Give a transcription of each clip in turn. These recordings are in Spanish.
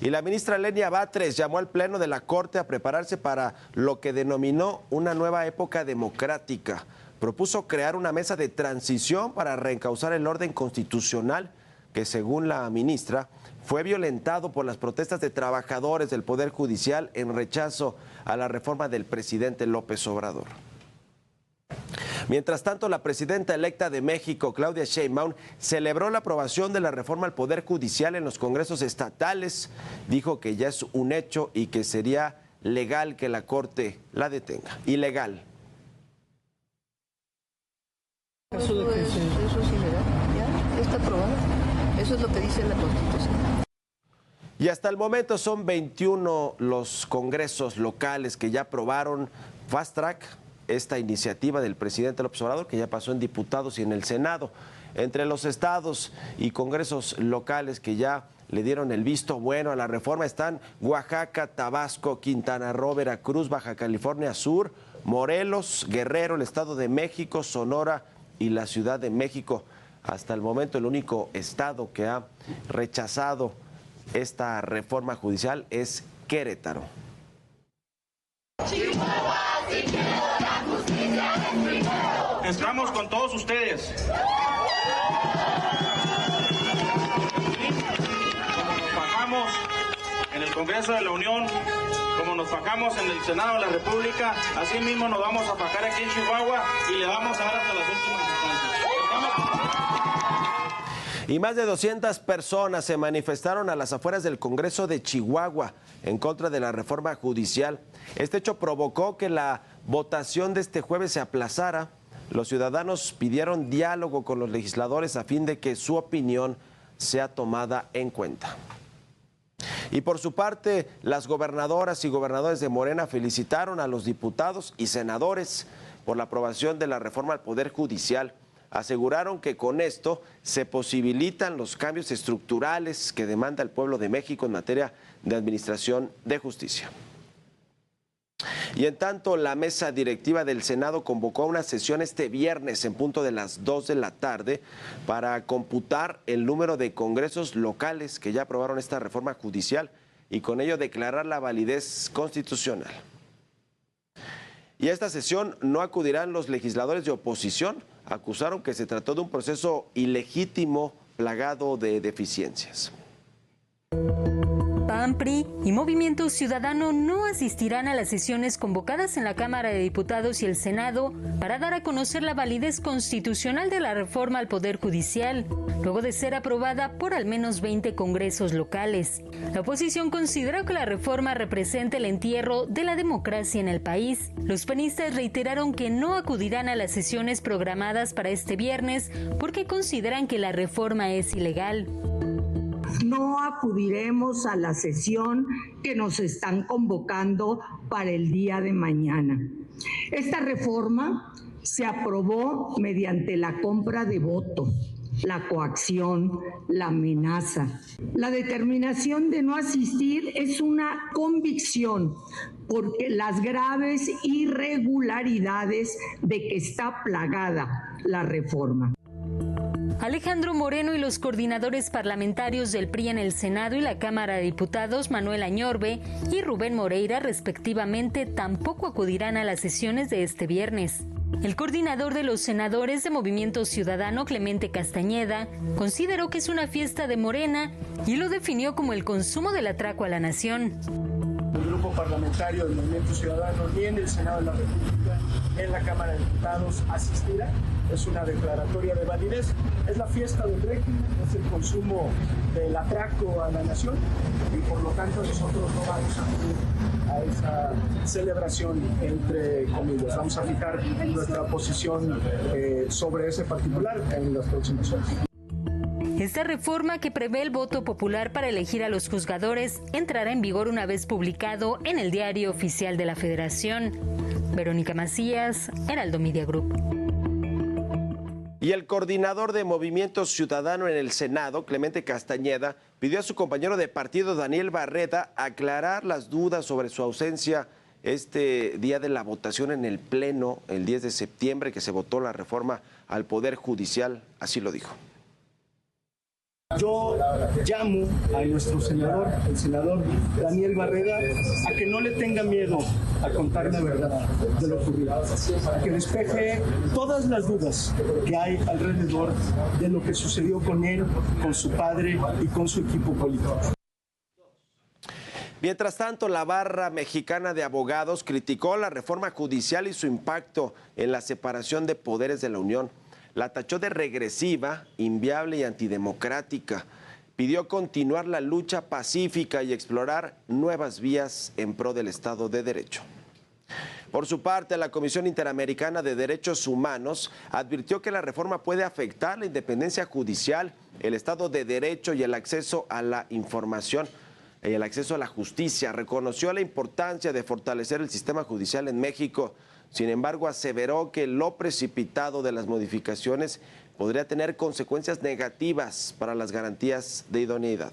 Y la ministra Lenia Batres llamó al Pleno de la Corte a prepararse para lo que denominó una nueva época democrática. Propuso crear una mesa de transición para reencauzar el orden constitucional que, según la ministra, fue violentado por las protestas de trabajadores del Poder Judicial en rechazo a la reforma del presidente López Obrador. Mientras tanto, la presidenta electa de México, Claudia Sheinbaum, celebró la aprobación de la reforma al Poder Judicial en los congresos estatales. Dijo que ya es un hecho y que sería legal que la Corte la detenga. Ilegal. Eso es ilegal, ya está aprobado. Eso es lo que dice la Constitución. Y hasta el momento son 21 los congresos locales que ya aprobaron Fast Track, esta iniciativa del presidente López Obrador, que ya pasó en diputados y en el Senado. Entre los estados y congresos locales que ya le dieron el visto bueno a la reforma están Oaxaca, Tabasco, Quintana Roo, Veracruz, Baja California Sur, Morelos, Guerrero, el Estado de México, Sonora y la Ciudad de México. Hasta el momento el único estado que ha rechazado esta reforma judicial es Querétaro. Estamos con todos ustedes. Nos fajamos en el Congreso de la Unión, como nos fajamos en el Senado de la República, así mismo nos vamos a fajar aquí en Chihuahua y le vamos a dar hasta las últimas instancias. Y más de 200 personas se manifestaron a las afueras del Congreso de Chihuahua en contra de la reforma judicial. Este hecho provocó que la votación de este jueves se aplazara. Los ciudadanos pidieron diálogo con los legisladores a fin de que su opinión sea tomada en cuenta. Y por su parte, las gobernadoras y gobernadores de Morena felicitaron a los diputados y senadores por la aprobación de la reforma al Poder Judicial. Aseguraron que con esto se posibilitan los cambios estructurales que demanda el pueblo de México en materia de administración de justicia. Y en tanto, la mesa directiva del Senado convocó a una sesión este viernes en punto de las 2 de la tarde para computar el número de congresos locales que ya aprobaron esta reforma judicial y con ello declarar la validez constitucional. Y a esta sesión no acudirán los legisladores de oposición. Acusaron que se trató de un proceso ilegítimo plagado de deficiencias. PAN, PRI y Movimiento Ciudadano no asistirán a las sesiones convocadas en la Cámara de Diputados y el Senado para dar a conocer la validez constitucional de la reforma al Poder Judicial, luego de ser aprobada por al menos 20 congresos locales. La oposición consideró que la reforma representa el entierro de la democracia en el país. Los panistas reiteraron que no acudirán a las sesiones programadas para este viernes porque consideran que la reforma es ilegal. No acudiremos a la sesión que nos están convocando para el día de mañana. Esta reforma se aprobó mediante la compra de votos, la coacción, la amenaza. La determinación de no asistir es una convicción porque las graves irregularidades de que está plagada la reforma. Alejandro Moreno y los coordinadores parlamentarios del PRI en el Senado y la Cámara de Diputados, Manuel Añorbe y Rubén Moreira, respectivamente, tampoco acudirán a las sesiones de este viernes. El coordinador de los senadores de Movimiento Ciudadano, Clemente Castañeda, consideró que es una fiesta de Morena y lo definió como el consumo del atraco a la nación. El grupo parlamentario del Movimiento Ciudadano ni en el Senado de la República, en la Cámara de Diputados asistirá. Es una declaratoria de validez, es la fiesta del régimen, es el consumo del atraco a la nación y por lo tanto nosotros no vamos a acudir a esa celebración entre comillas. Vamos a fijar nuestra posición sobre ese particular en las próximas horas. Esta reforma, que prevé el voto popular para elegir a los juzgadores, entrará en vigor una vez publicado en el Diario Oficial de la Federación. Verónica Macías, Heraldo Media Group. Y el coordinador de Movimiento Ciudadano en el Senado, Clemente Castañeda, pidió a su compañero de partido, Daniel Barreda, aclarar las dudas sobre su ausencia este día de la votación en el Pleno, el 10 de septiembre, que se votó la reforma al Poder Judicial. Así lo dijo. Yo llamo a nuestro senador, el senador Daniel Barreda, a que no le tenga miedo a contar la verdad de lo ocurrido, a que despeje todas las dudas que hay alrededor de lo que sucedió con él, con su padre y con su equipo político. Mientras tanto, la barra mexicana de abogados criticó la reforma judicial y su impacto en la separación de poderes de la Unión. La tachó de regresiva, inviable y antidemocrática. Pidió continuar la lucha pacífica y explorar nuevas vías en pro del Estado de Derecho. Por su parte, la Comisión Interamericana de Derechos Humanos advirtió que la reforma puede afectar la independencia judicial, el Estado de Derecho y el acceso a la información y el acceso a la justicia. Reconoció la importancia de fortalecer el sistema judicial en México. Sin embargo, aseveró que lo precipitado de las modificaciones podría tener consecuencias negativas para las garantías de idoneidad.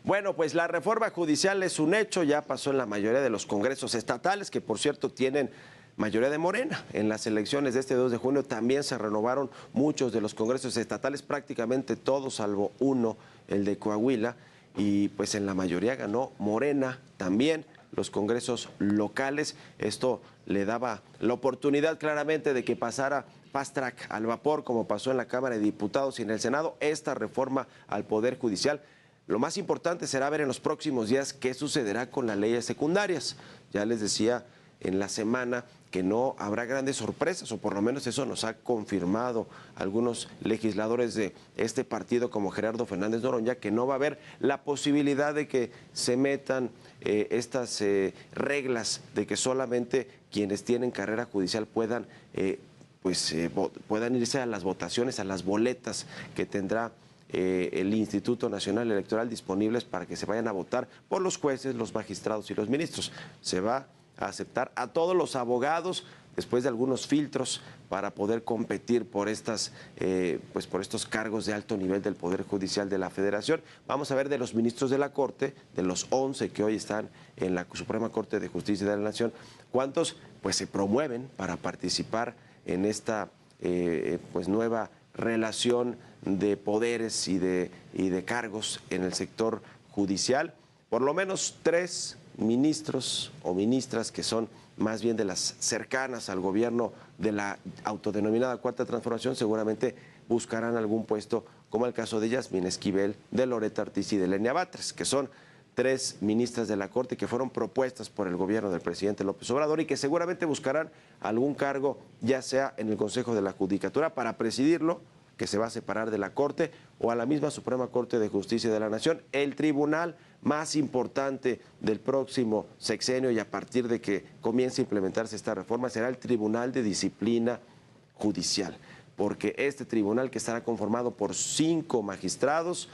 Bueno, pues la reforma judicial es un hecho, ya pasó en la mayoría de los congresos estatales, que por cierto tienen mayoría de Morena. En las elecciones de este 2 de junio también se renovaron muchos de los congresos estatales, prácticamente todos, salvo uno, el de Coahuila, y pues en la mayoría ganó Morena también. Los congresos locales, esto le daba la oportunidad claramente de que pasara fast track al vapor, como pasó en la Cámara de Diputados y en el Senado, esta reforma al Poder Judicial. Lo más importante será ver en los próximos días qué sucederá con las leyes secundarias. Ya les decía en la semana que no habrá grandes sorpresas, o por lo menos eso nos ha confirmado algunos legisladores de este partido como Gerardo Fernández Noroña, que no va a haber la posibilidad de que se metan estas reglas de que solamente quienes tienen carrera judicial puedan irse a las votaciones, a las boletas que tendrá el Instituto Nacional Electoral disponibles para que se vayan a votar por los jueces, los magistrados y los ministros. Se va a aceptar a todos los abogados después de algunos filtros para poder competir por por estos cargos de alto nivel del Poder Judicial de la Federación. Vamos a ver de los ministros de la Corte, de los 11 que hoy están en la Suprema Corte de Justicia de la Nación, cuántos pues se promueven para participar en esta nueva relación de poderes y de cargos en el sector judicial. Por lo menos 3 ministros o ministras que son más bien de las cercanas al gobierno de la autodenominada Cuarta Transformación seguramente buscarán algún puesto, como el caso de Yasmín Esquivel, de Loreta Ortiz y de Lenia Batres, que son 3 ministras de la Corte que fueron propuestas por el gobierno del presidente López Obrador y que seguramente buscarán algún cargo, ya sea en el Consejo de la Judicatura para presidirlo, que se va a separar de la Corte, o a la misma Suprema Corte de Justicia de la Nación, el tribunal más importante del próximo sexenio, y a partir de que comience a implementarse esta reforma será el Tribunal de Disciplina Judicial, porque este tribunal, que estará conformado por 5 magistrados,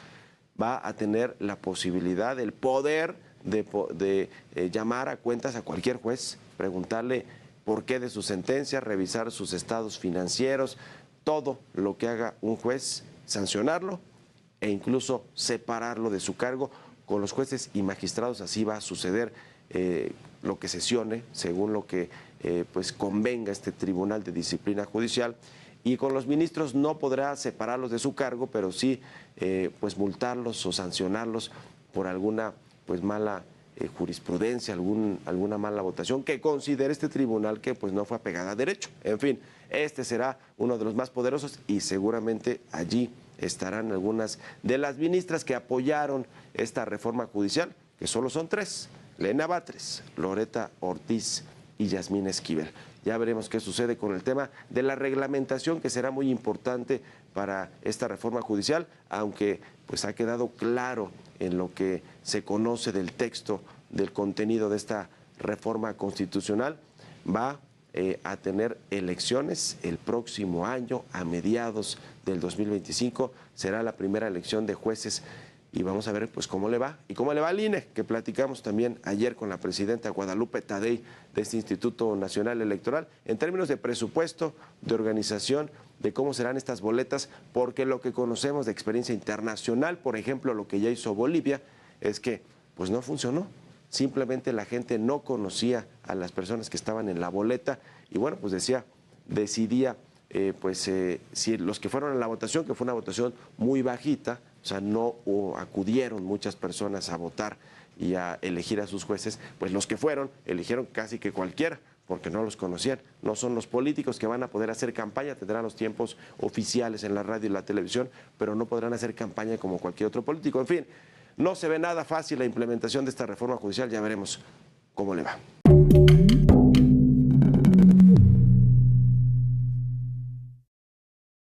va a tener la posibilidad, el poder de llamar a cuentas a cualquier juez, preguntarle por qué de su sentencia, revisar sus estados financieros, todo lo que haga un juez, sancionarlo e incluso separarlo de su cargo. Con los jueces y magistrados así va a suceder, lo que sesione, según lo que convenga este Tribunal de Disciplina Judicial. Y con los ministros no podrá separarlos de su cargo, pero sí multarlos o sancionarlos por alguna mala jurisprudencia, alguna mala votación que considere este tribunal que no fue apegada a derecho. En fin, este será uno de los más poderosos y seguramente allí estarán algunas de las ministras que apoyaron esta reforma judicial, que solo son 3, Lenia Batres, Loreta Ortiz y Yasmín Esquivel. Ya veremos qué sucede con el tema de la reglamentación, que será muy importante para esta reforma judicial, aunque ha quedado claro en lo que se conoce del texto, del contenido de esta reforma constitucional. Va a tener elecciones el próximo año, a mediados del 2025, será la primera elección de jueces y vamos a ver cómo le va y cómo le va al INE, que platicamos también ayer con la presidenta Guadalupe Tadei de este Instituto Nacional Electoral, en términos de presupuesto, de organización, de cómo serán estas boletas, porque lo que conocemos de experiencia internacional, por ejemplo, lo que ya hizo Bolivia, es que no funcionó. simplemente la gente no conocía a las personas que estaban en la boleta y bueno, pues decidía si los que fueron a la votación, que fue una votación muy bajita, o sea, no acudieron muchas personas a votar y a elegir a sus jueces, pues los que fueron eligieron casi que cualquiera, porque no los conocían. No son los políticos que van a poder hacer campaña, tendrán los tiempos oficiales en la radio y la televisión, pero no podrán hacer campaña como cualquier otro político. En fin, no se ve nada fácil la implementación de esta reforma judicial, ya veremos cómo le va.